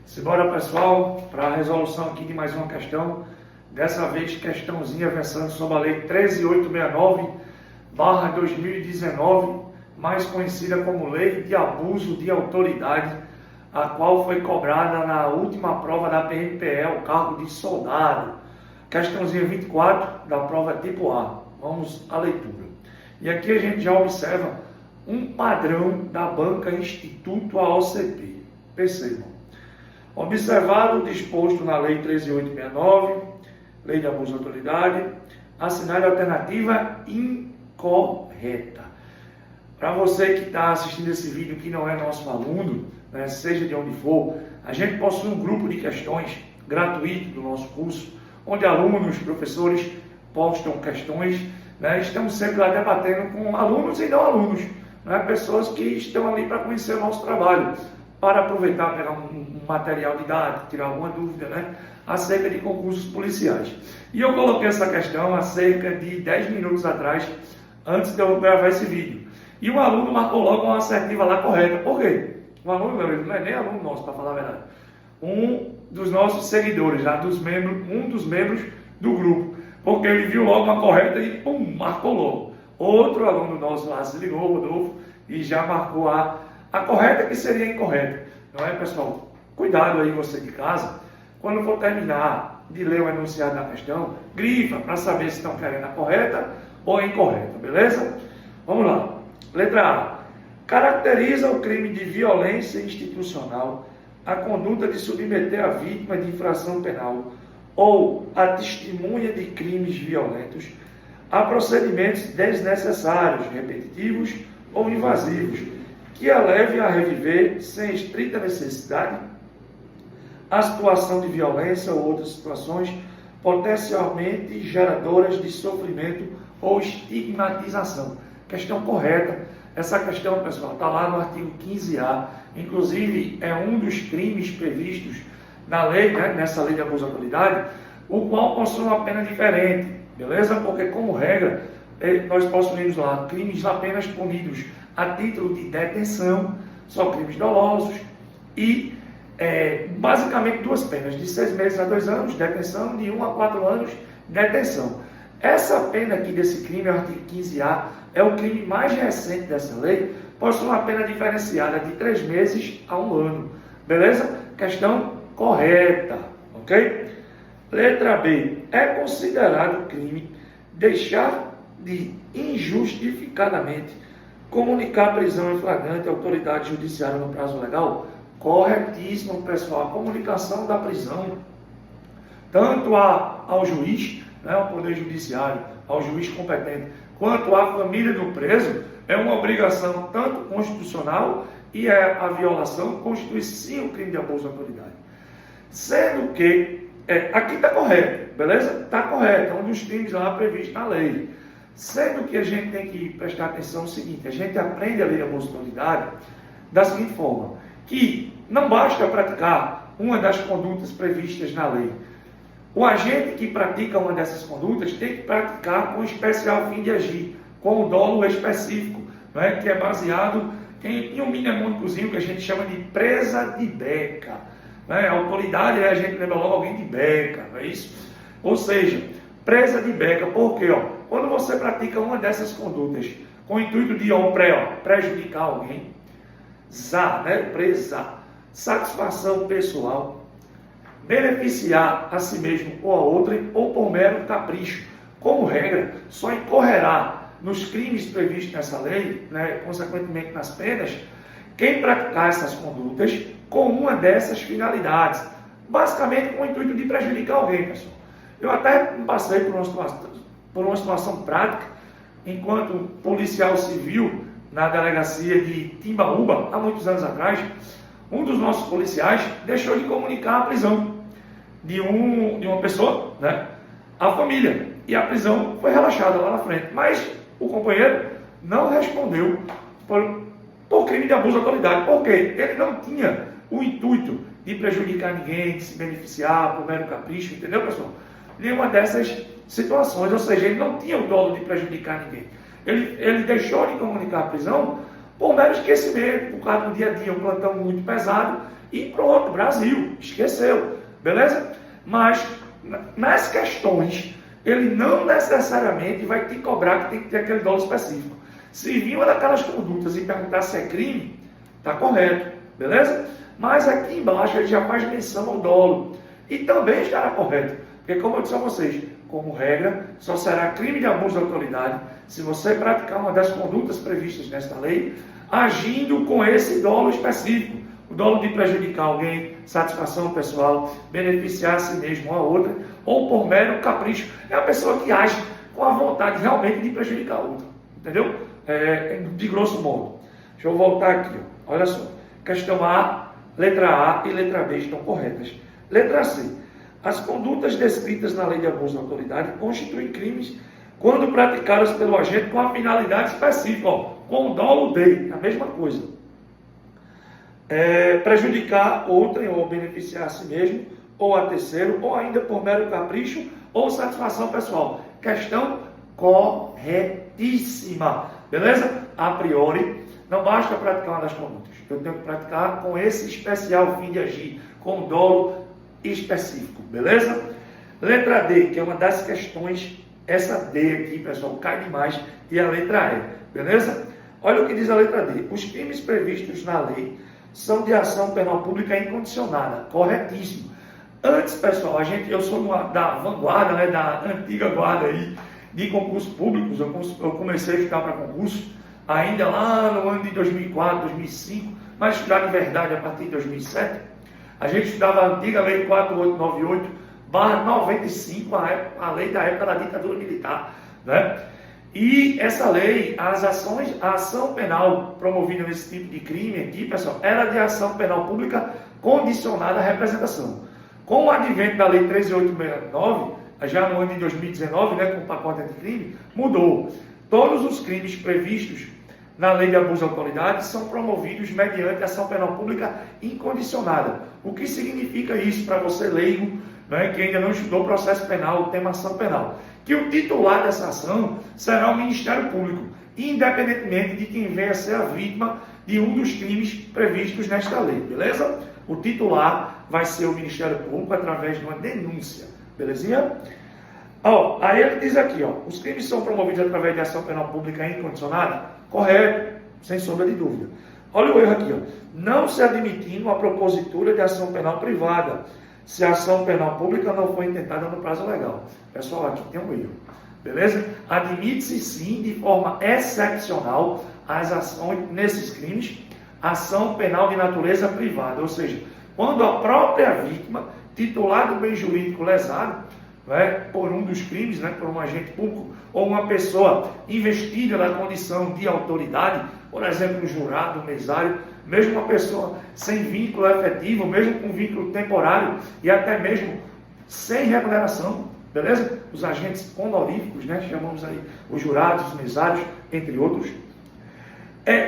Simbora, pessoal, para a resolução aqui de mais uma questão. Dessa vez, questãozinha versando sobre a Lei 13.869/2019, mais conhecida como Lei de Abuso de Autoridade, a qual foi cobrada na última prova da PRPE, o cargo de soldado. Questãozinha 24 da prova tipo A. Vamos à leitura. E aqui a gente já observa um padrão da banca Instituto AOCP. Percebam. Observado o disposto na Lei 13.869, Lei de Abuso de Autoridade, assinale a alternativa incorreta. Para você que está assistindo esse vídeo que não é nosso aluno, né, seja de onde for, a gente possui um grupo de questões gratuito do nosso curso, onde alunos, professores postam questões, né, estamos sempre lá debatendo com alunos e não alunos, né, pessoas que estão ali para conhecer o nosso trabalho, para aproveitar, pegar um material didático, tirar alguma dúvida, né, acerca de concursos policiais. E eu coloquei essa questão há cerca de 10 minutos atrás, antes de eu gravar esse vídeo. E o aluno marcou logo uma assertiva lá correta. Por quê? O aluno, meu amigo, não é nem aluno nosso, para falar a verdade. Um dos nossos seguidores, já um dos membros do grupo. Porque ele viu logo uma correta e pum, marcou logo. Outro aluno nosso lá se ligou, Rodolfo, e já marcou a correta que seria incorreta. Não é, pessoal? Cuidado aí você de casa. Quando for terminar de ler o enunciado da questão, grifa para saber se estão querendo a correta ou a incorreta, beleza? Vamos lá. Letra A. Caracteriza o crime de violência institucional a conduta de submeter a vítima de infração penal ou a testemunha de crimes violentos a procedimentos desnecessários, repetitivos ou invasivos, que a leve a reviver, sem estrita necessidade, a situação de violência ou outras situações potencialmente geradoras de sofrimento ou estigmatização. Questão correta. Essa questão, pessoal, está lá no artigo 15A. Inclusive, é um dos crimes previstos na lei, né, nessa lei de abuso de autoridade, o qual possui uma pena diferente, beleza? Porque, como regra, nós possuímos lá crimes apenas punidos a título de detenção, só crimes dolosos, e basicamente duas penas, de 6 meses a 2 anos, detenção, de 1 a 4 anos, detenção. Essa pena aqui desse crime, o artigo 15A, é o crime mais recente dessa lei, possui uma pena diferenciada de 3 meses a 1 ano. Beleza? Questão correta, ok? Letra B. É considerado crime deixar de injustificadamente comunicar a prisão em flagrante à autoridade judiciária no prazo legal? Corretíssimo, pessoal. A comunicação da prisão, tanto ao juiz, né, ao Poder Judiciário, ao juiz competente, quanto à família do preso, é uma obrigação tanto constitucional e a violação constitui sim o crime de abuso de autoridade. Sendo que, aqui está correto, beleza? Está correto, é um dos crimes lá previstos na lei. Sendo que a gente tem que prestar atenção no seguinte, a gente aprende a lei de abuso de autoridade da seguinte forma, que não basta praticar uma das condutas previstas na lei. O agente que pratica uma dessas condutas tem que praticar com especial fim de agir, com o dolo específico, né, que é baseado em um mnemônicozinho que a gente chama de presa de beca. Né? A autoridade, a gente lembra logo alguém de beca, não é isso? Ou seja, presa de beca, porque quando você pratica uma dessas condutas com o intuito de prejudicar alguém, presa, satisfação pessoal, beneficiar a si mesmo ou a outrem, ou por mero capricho. Como regra, só incorrerá nos crimes previstos nessa lei, né, consequentemente nas penas, quem praticar essas condutas com uma dessas finalidades, basicamente com o intuito de prejudicar alguém, pessoal. Eu até passei por uma situação prática, enquanto policial civil na delegacia de Timbaúba, há muitos anos atrás, um dos nossos policiais deixou de comunicar a prisão de uma pessoa, né, à família. E a prisão foi relaxada lá na frente. Mas o companheiro não respondeu por crime de abuso de autoridade. Por quê? Ele não tinha o intuito de prejudicar ninguém, de se beneficiar por mero capricho, entendeu, pessoal? Nenhuma dessas situações, ou seja, ele não tinha o dolo de prejudicar ninguém. Ele deixou de comunicar a prisão por mero esquecimento, por causa do dia a dia, um plantão muito pesado, e pronto, Brasil, esqueceu, beleza? Mas nas questões, ele não necessariamente vai te cobrar que tem que ter aquele dolo específico. Se vir uma daquelas condutas e perguntar se é crime, está correto, beleza? Mas aqui embaixo ele já faz menção ao dolo. E também estará correto, porque como eu disse a vocês, como regra, só será crime de abuso de autoridade se você praticar uma das condutas previstas nesta lei, agindo com esse dolo específico. O dolo de prejudicar alguém, satisfação pessoal, beneficiar a si mesmo ou a outra, ou por mero capricho. É a pessoa que age com a vontade realmente de prejudicar a outra. Entendeu? De grosso modo. Deixa eu voltar aqui. Ó. Olha só. Questão A, letra A e letra B estão corretas. Letra C. As condutas descritas na lei de abuso de autoridade constituem crimes quando praticadas pelo agente com a finalidade específica, ó, com dolo de, a mesma coisa. Prejudicar outrem ou beneficiar a si mesmo, ou a terceiro, ou ainda por mero capricho ou satisfação pessoal. Questão corretíssima. Beleza? A priori, não basta praticar uma das condutas. Eu tenho que praticar com esse especial fim de agir, com dolo específico. Beleza? Letra D, que é uma das questões, essa D aqui, pessoal, cai demais, e a letra E. Beleza? Olha o que diz a letra D. Os crimes previstos na lei são de ação penal pública incondicionada. Corretíssimo. Antes, pessoal, eu sou da vanguarda, né, da antiga guarda aí, de concursos públicos. Eu comecei a estudar para concurso ainda lá no ano de 2004, 2005, mas estudar de verdade a partir de 2007. A gente estudava a antiga lei 4898/95, a lei da época da ditadura militar, né? E essa lei, a ação penal promovida nesse tipo de crime aqui, pessoal, era de ação penal pública condicionada à representação. Com o advento da lei 13.869, já no ano de 2019, né, com o pacote anticrime, mudou. Todos os crimes previstos na lei de abuso de autoridade são promovidos mediante ação penal pública incondicionada. O que significa isso para você leigo, né, que ainda não estudou processo penal, o tema ação penal? Que o titular dessa ação será o Ministério Público, independentemente de quem venha a ser a vítima de um dos crimes previstos nesta lei, beleza? O titular vai ser o Ministério Público através de uma denúncia, belezinha? Aí ele diz aqui, os crimes são promovidos através de ação penal pública incondicionada? Correto, sem sombra de dúvida. Olha o erro aqui, não se admitindo a propositura de ação penal privada, se a ação penal pública não foi intentada no prazo legal. Pessoal, aqui tem um erro, beleza? Admite-se sim, de forma excepcional, as ações nesses crimes, ação penal de natureza privada, ou seja, quando a própria vítima, titular do bem jurídico lesado, né, por um dos crimes, né, por um agente público, ou uma pessoa investida na condição de autoridade, por exemplo, um jurado, um mesário, mesmo uma pessoa sem vínculo efetivo, mesmo com vínculo temporário e até mesmo sem remuneração, beleza? Os agentes honoríficos, né, chamamos aí os jurados, os mesários, entre outros.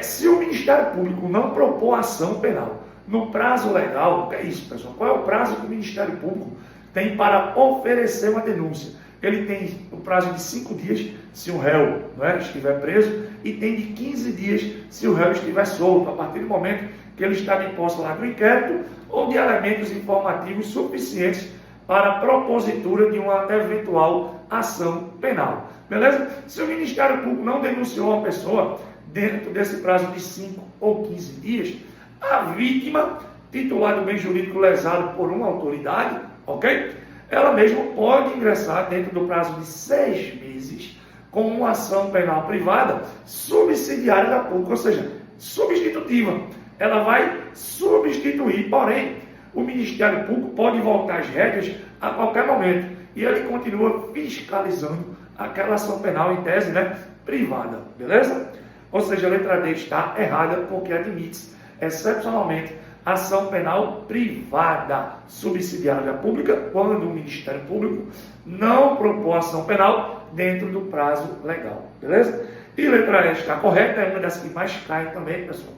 Se o Ministério Público não propor ação penal no prazo legal, o que é isso, pessoal? Qual é o prazo que o Ministério Público tem para oferecer uma denúncia? Ele tem o prazo de 5 dias se o réu, né, estiver preso, e tem de 15 dias se o réu estiver solto, a partir do momento que ele está de posse lá do inquérito ou de elementos informativos suficientes para a propositura de uma eventual ação penal. Beleza? Se o Ministério Público não denunciou a pessoa dentro desse prazo de 5 ou 15 dias, a vítima, titular do bem jurídico lesado por uma autoridade, ok? Ela mesma pode ingressar dentro do prazo de 6 meses com uma ação penal privada subsidiária da pública, ou seja, substitutiva. Ela vai substituir, porém, o Ministério Público pode voltar as rédeas a qualquer momento e ele continua fiscalizando aquela ação penal em tese, né, privada, beleza? Ou seja, a letra D está errada porque admite-se excepcionalmente ação penal privada subsidiária pública quando o Ministério Público não propor ação penal dentro do prazo legal, beleza? E letra E está correta, é uma das que mais cai também, pessoal,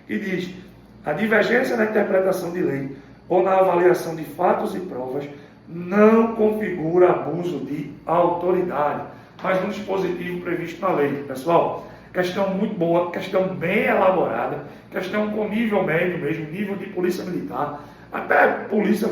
que diz: a divergência na interpretação de lei ou na avaliação de fatos e provas não configura abuso de autoridade, mas no dispositivo previsto na lei. Pessoal, questão muito boa, questão bem elaborada, questão com nível médio mesmo, nível de polícia militar, até polícia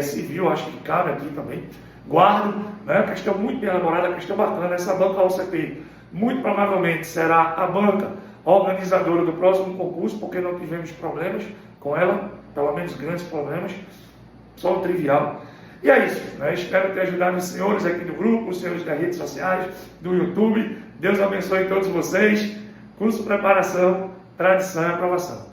civil, acho que cabe aqui também, guarda, né? Questão muito bem elaborada, questão bacana. Essa banca OCP muito provavelmente será a banca organizadora do próximo concurso, porque não tivemos problemas com ela, pelo menos grandes problemas, só o trivial. E é isso, né? Espero ter ajudado os senhores aqui do grupo, os senhores das redes sociais, do YouTube. Deus abençoe todos vocês. Curso Preparação, Tradição e Aprovação.